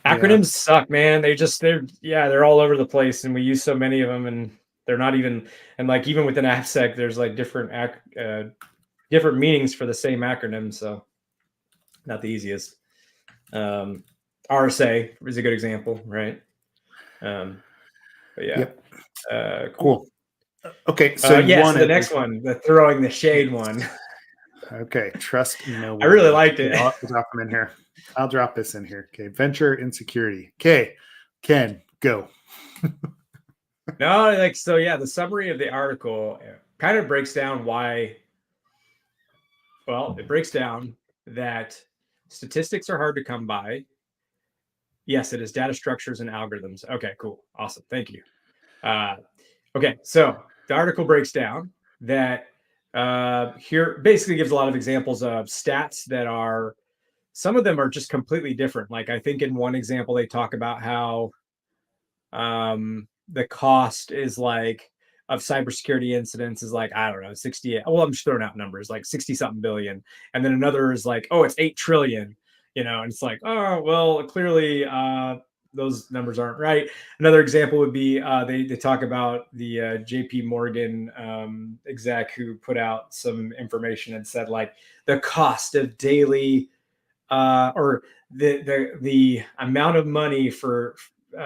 Yeah. Acronyms suck, man. They're all over the place, and we use so many of them, and they're not even. And like even within AppSec, there's like different meanings for the same acronym, so not the easiest. Um, RSA is a good example, right? Um, but yeah, Yep. cool. Cool. Okay, so you Yeah, so the wanted next one, the throwing the shade yes. one, Okay, trust no I really one. liked Okay, it. I'll drop them in here. I'll drop this in here. Okay, venture insecurity. Okay, Ken, go. No, like so. Yeah, the summary of the article kind of breaks down why. Well, it breaks down that statistics are hard to come by. Yes, it is data structures and algorithms. Okay, cool. Awesome. Thank you. Okay, so the article breaks down that here basically gives a lot of examples of stats that are, some of them are just completely different. Like I think in one example, they talk about how the cost is like of cybersecurity incidents is like, I don't know, 60, well, I'm just throwing out numbers, like 60 something billion. And then another is like, oh, it's 8 trillion, and it's like, oh, well, clearly those numbers aren't right. Another example would be they talk about the JP Morgan exec who put out some information and said like the cost of daily or the amount of money for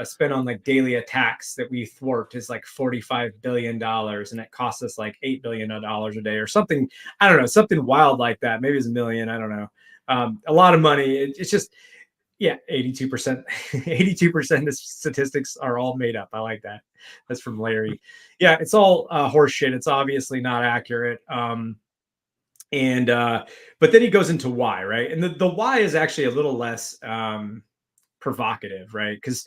spent on like daily attacks that we thwart is like $45 billion, and it costs us like $8 billion a day or something. I don't know, something wild like that. Maybe it's a million. I don't know. A lot of money. It's just, yeah, 82%. 82% of statistics are all made up. I like that. That's from Larry. Yeah, it's all horseshit. It's obviously not accurate. And but then he goes into why, right? And the why is actually a little less provocative, right? Because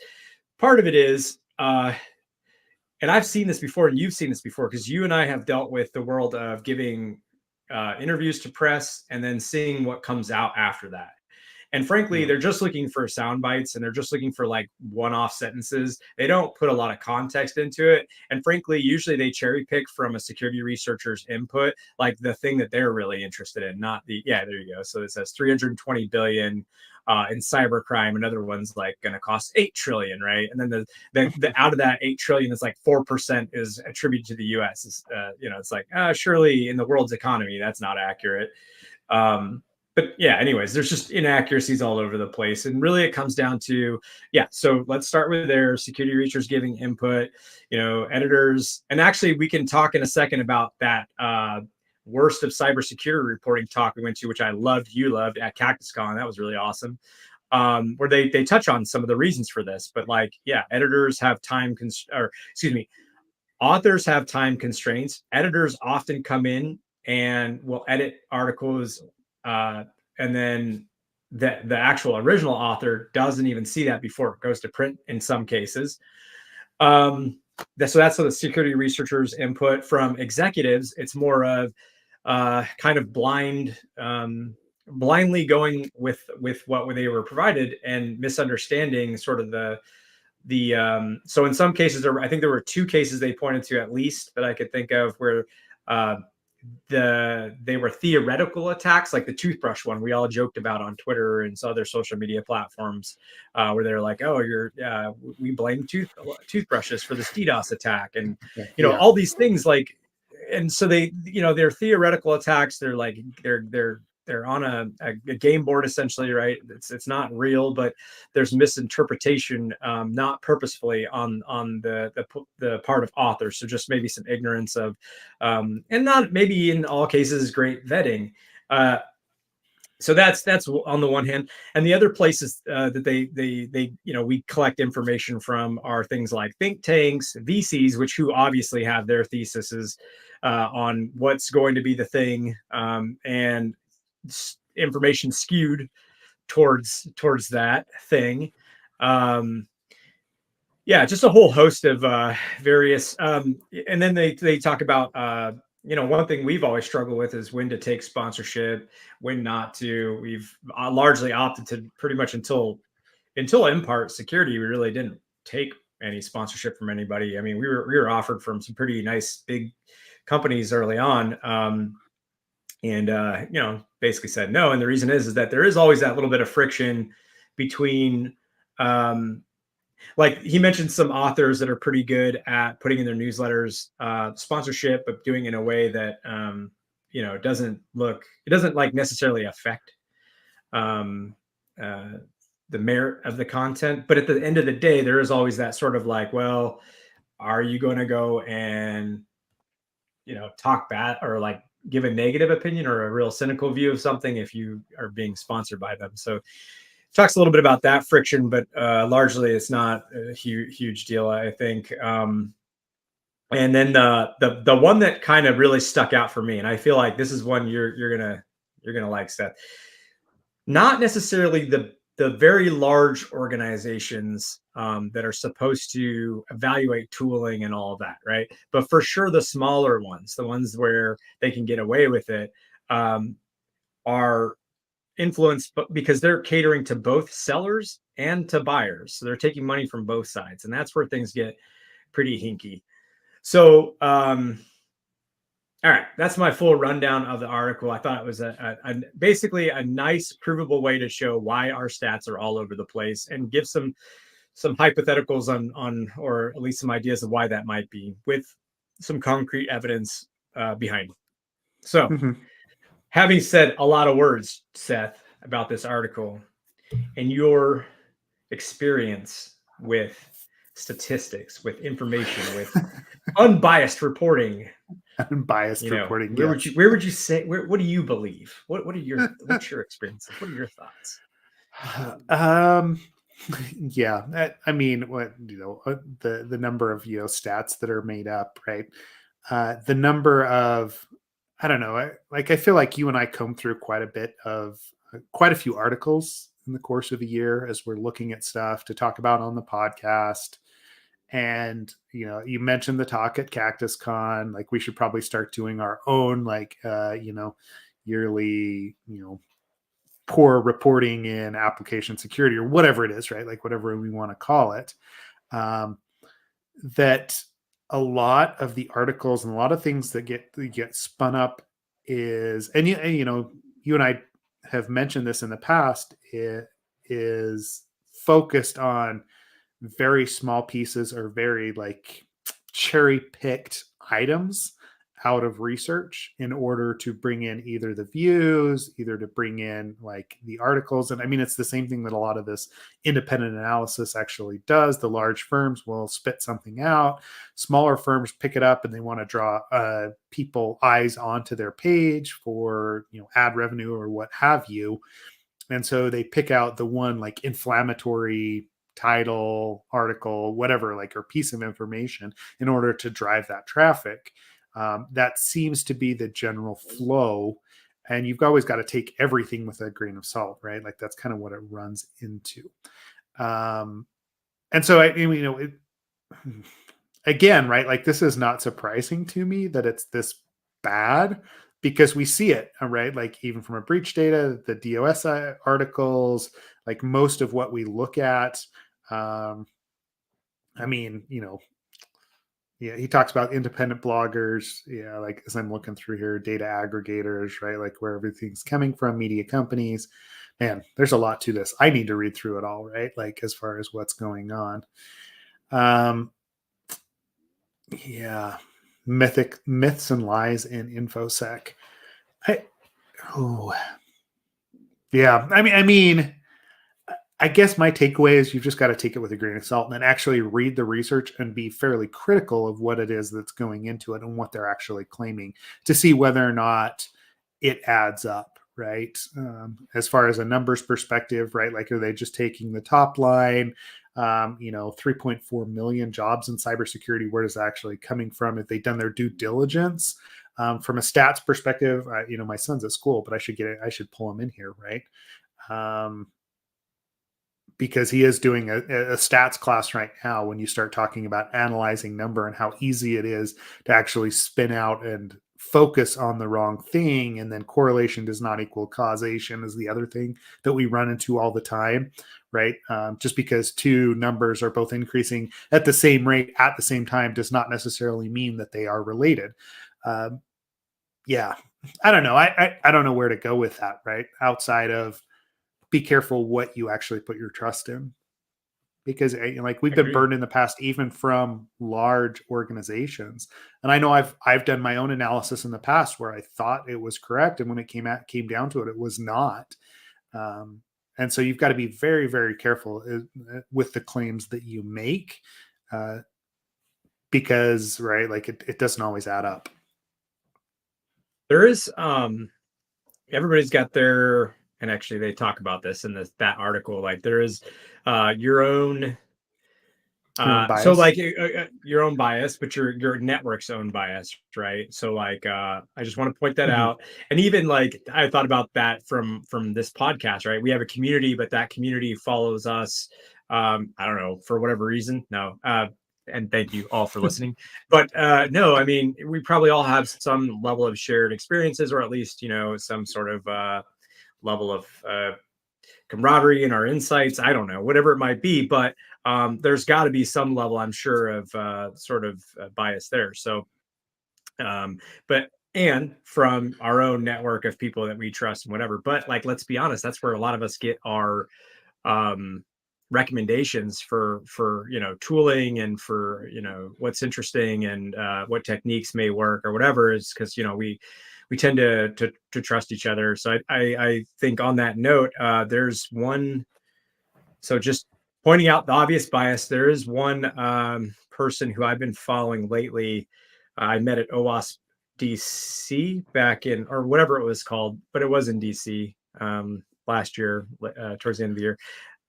part of it is and I've seen this before and you've seen this before, because you and I have dealt with the world of giving interviews to press and then seeing what comes out after that. And frankly, they're just looking for sound bites and they're just looking for like one-off sentences. They don't put a lot of context into it. And frankly, usually they cherry pick from a security researcher's input, like the thing that they're really interested in, not the, yeah, there you go. So it says 320 billion in cybercrime. Another one's like going to cost 8 trillion, right? And then the out of that 8 trillion is like 4% is attributed to the US. It's like, surely in the world's economy, that's not accurate. But yeah, anyways, there's just inaccuracies all over the place. And really it comes down to, yeah, so let's start with their security researchers giving input, editors. And actually we can talk in a second about that worst of cybersecurity reporting talk we went to, which I loved, you loved at CactusCon. That was really awesome. Where they touch on some of the reasons for this. But like, yeah, editors have authors have time constraints. Editors often come in and will edit articles and then the actual original author doesn't even see that before it goes to print in some cases. So that's the security researchers input. From executives, it's more of kind of blindly going with what they were provided and misunderstanding sort of so in some cases, I think there were 2 cases they pointed to at least that I could think of where they were theoretical attacks, like the toothbrush one we all joked about on Twitter and other social media platforms, where they're like, oh, we blame toothbrushes for this DDoS attack, and all these things, like, and so they're theoretical attacks. They're like they're on a game board essentially, right? It's not real, but there's misinterpretation, not purposefully on the part of authors. So just maybe some ignorance of, and not maybe in all cases great vetting. So that's on the one hand, and the other places that they we collect information from are things like think tanks, VCs, who obviously have their theses on what's going to be the thing, and information skewed towards that thing. Just a whole host of various and then they talk about one thing we've always struggled with is when to take sponsorship, when not to. We've largely opted to pretty much until Impart Security, we really didn't take any sponsorship from anybody. I mean, we were offered from some pretty nice big companies early on, and basically said no. And the reason is that there is always that little bit of friction between like he mentioned some authors that are pretty good at putting in their newsletters sponsorship, but doing it in a way that it doesn't like necessarily affect the merit of the content. But at the end of the day, there is always that sort of like, well, are you going to go and talk bad or like give a negative opinion or a real cynical view of something if you are being sponsored by them? So talks a little bit about that friction, but largely it's not a huge deal, I think. And then the one that kind of really stuck out for me, and I feel like this is one you're gonna like, Seth. Not necessarily the very large organizations that are supposed to evaluate tooling and all of that, right? But for sure, the smaller ones, the ones where they can get away with it, are influenced because they're catering to both sellers and to buyers. So they're taking money from both sides, and that's where things get pretty hinky. So, all right, that's my full rundown of the article. I thought it was basically a nice, provable way to show why our stats are all over the place and give some hypotheticals on or at least some ideas of why that might be with some concrete evidence behind it. So, having said a lot of words, Seth, about this article and your experience with statistics, with information, with unbiased reporting, Unbiased reporting. Where would you say, what do you believe? What's your experiences? What are your thoughts? Yeah, I mean, the number of stats that are made up, right? The number of, I don't know, I feel like you and I comb through quite a few articles in the course of a year as we're looking at stuff to talk about on the podcast. And you mentioned the talk at Cactus Con. Like, we should probably start doing our own yearly poor reporting in application security or whatever it is, right? Like, whatever we want to call it. That a lot of the articles and a lot of things that get spun up is, and you and I have mentioned this in the past, it is focused on very small pieces or very cherry picked items out of research in order to bring in either the views, either to bring in the articles. And I mean, it's the same thing that a lot of this independent analysis actually does. The large firms will spit something out. Smaller firms pick it up and they want to draw people eyes onto their page for, ad revenue or what have you. And so they pick out the one inflammatory title, article, whatever, or piece of information in order to drive that traffic. That seems to be the general flow. And you've always got to take everything with a grain of salt, right? That's kind of what it runs into. And so, again, right? This is not surprising to me that it's this bad, because we see it, right? Even from a breach data, the DOS articles, most of what we look at. Yeah, he talks about independent bloggers. Yeah, as I'm looking through here, data aggregators, right? Where everything's coming from, media companies. Man, there's a lot to this. I need to read through it all, right? As far as what's going on. Yeah, myths and lies in InfoSec. Yeah. I guess my takeaway is you've just got to take it with a grain of salt and then actually read the research and be fairly critical of what it is that's going into it and what they're actually claiming to see whether or not it adds up, right? As far as a numbers perspective, right? Are they just taking the top line? 3.4 million jobs in cybersecurity. Where is that actually coming from? If they've done their due diligence, from a stats perspective, my son's at school, but I should pull him in here, right? Because he is doing a stats class right now when you start talking about analyzing number and how easy it is to actually spin out and focus on the wrong thing. And then correlation does not equal causation is the other thing that we run into all the time, right? Just because two numbers are both increasing at the same rate at the same time does not necessarily mean that they are related. Yeah, I don't know. I don't know where to go with that, right? Outside of, be careful what you actually put your trust in, because we've been burned in the past, even from large organizations. And I know I've done my own analysis in the past where I thought it was correct, and when it came down to it, it was not. And so you've got to be very, very careful with the claims that you make, because right, it doesn't always add up. There is everybody's got their, and actually they talk about this in that article, there is your own So bias. like your own bias, but your network's own bias, right? So like I just want to point that Mhm. out. And even like I thought about that from this podcast, right? We have a community, but that community follows us. I don't know, for whatever reason. No. And thank you all for listening. But no, I mean, we probably all have some level of shared experiences, or at least, some sort of level of camaraderie and our insights. I don't know, whatever it might be, but there's got to be some level, I'm sure, of sort of bias there. So, but and from our own network of people that we trust and whatever. But like, let's be honest, that's where a lot of us get our um, recommendations for tooling and for what's interesting and what techniques may work or whatever, is because we tend to trust each other. So I think on that note, there's one. So just pointing out the obvious bias, there is one person who I've been following lately. I met at OWASP DC back in, or whatever it was called, but it was in DC last year, towards the end of the year.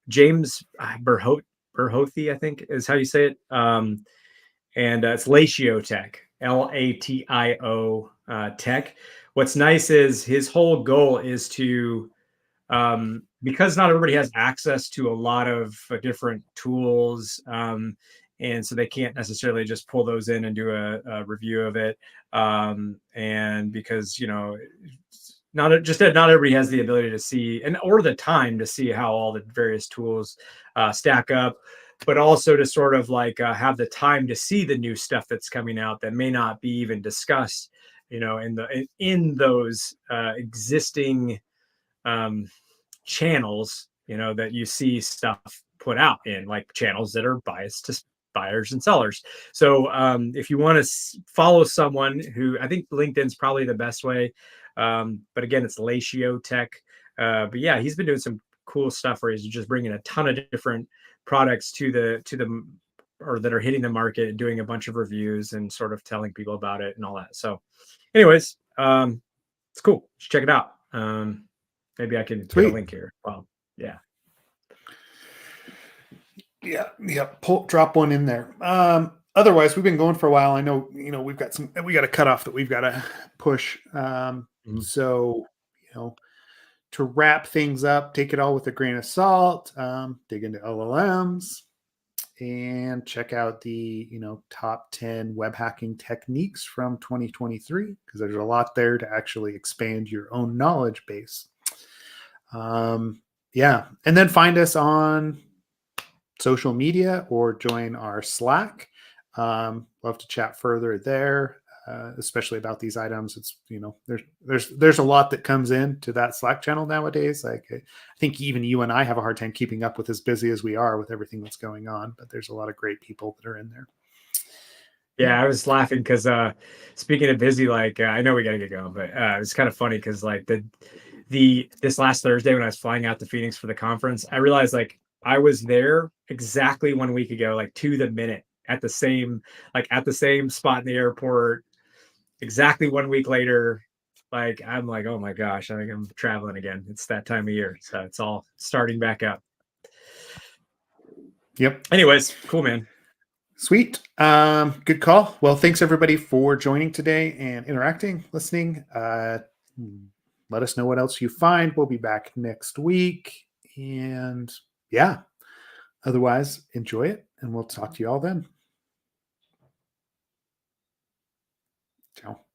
James Berhothi, I think is how you say it. And it's Latio Tech, Latio Tech. What's nice is his whole goal is to, because not everybody has access to a lot of different tools, and so they can't necessarily just pull those in and do a review of it, and because not everybody has the ability to see or the time to see how all the various tools stack up, but also to sort of like have the time to see the new stuff that's coming out that may not be even discussed in those existing channels, that you see stuff put out in, like channels that are biased to buyers and sellers. So if you want to follow someone who, I think LinkedIn's probably the best way. But again, it's Latio Tech. But yeah, he's been doing some cool stuff where he's just bringing a ton of different products to the or that are hitting the market and doing a bunch of reviews and sort of telling people about it and all that. So anyways, it's cool. Just check it out. Maybe I can get a Sweet. link here. Well, yeah. Yeah. Drop one in there. Otherwise, we've been going for a while. I know, we got a cutoff that we've got to push. So, to wrap things up, take it all with a grain of salt, dig into LLMs, and check out the top 10 web hacking techniques from 2023, because there's a lot there to actually expand your own knowledge base. Yeah, and then find us on social media or join our Slack. Love to chat further there, especially about these items. It's there's a lot that comes into that Slack channel nowadays. Like I think even you and I have a hard time keeping up with as busy as we are with everything that's going on. But there's a lot of great people that are in there. Yeah, I was laughing because speaking of busy, like I know we gotta get going, but it's kind of funny because like this last Thursday when I was flying out to Phoenix for the conference, I realized like I was there exactly 1 week ago, like to the minute at the same spot in the airport, exactly 1 week later. Like I'm like, oh my gosh, I think I'm traveling again. It's that time of year, so it's all starting back up. Yep. Anyways, cool, man. Sweet. Good call. Well, thanks everybody for joining today and interacting, listening. Let us know what else you find. We'll be back next week. And yeah, otherwise, enjoy it. And we'll talk to you all then. Ciao.